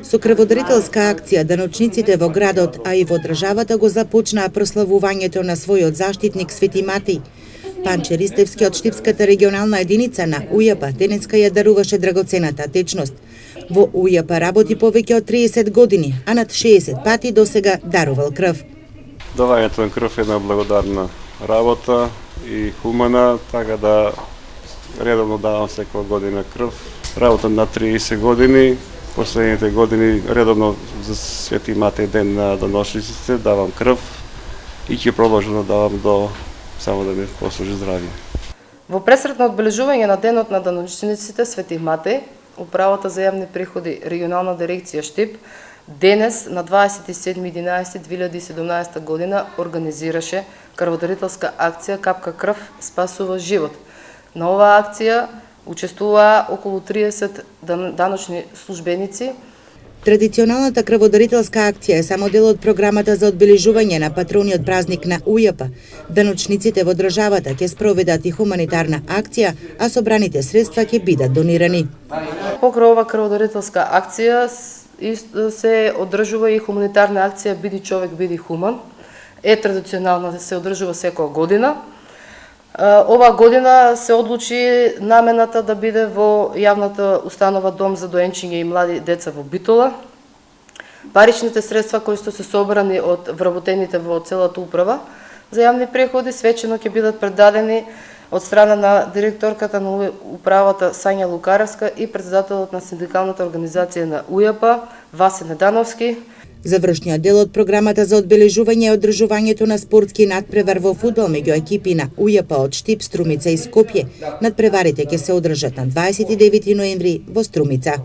Со крводарителска акција даночниците во градот, а и во државата го започнаа прославувањето на својот заштитник Свети Матеј. Панче Ристевски од Штипската регионална единица на УЈП денеска ја даруваше драгоцената течност. Во УЈП работи повеќе од 30 години, а над 60 пати досега дарувал крв. Давањето на крв е една благодарна работа и хумана, така да редовно давам секоја година крв. Работам на 30 години, последните години редовно за Свети Матеј ден на даношниците давам крв и ќе продолжам да давам до само да ми послужи здравје. Во пресрет на одбележување на денот на даношниците Свети Матеј, Управата за јавни приходи регионална дирекција Штип денес на 27.11.2017 година организираше крводарителска акција Капка крв спасува живот. На оваа акција учествуваа околу 30 даночни службеници. Традиционалната крводарителска акција е само дел од програмата за одбележување на патрониот празник на УЈП. Даночниците во државата ќе спроведат и хуманитарна акција, а собраните средства ќе бидат донирани. Покрај ова крводарителска акција се одржува и хуманитарна акција Биди човек, биди хуман. Традиционално се одржува секоја година. Ова година се одлучи намената да биде во јавната установа Дом за доенчиња и млади деца во Битола. Паричните средства кои што се собрани од вработените во целата управа за јавни приходи свечено ќе бидат предадени од страна на директорката на управата Сања Лукаревска и председателот на синдикалната организација на УЈП Васе Недановски. Завршниот дел од програмата за одбележување и одржувањето на спортски надпревар во фудбал меѓу екипи на УЈП од Штип, Струмица и Скопје. Надпреварите ќе се одржат на 29 ноември во Струмица.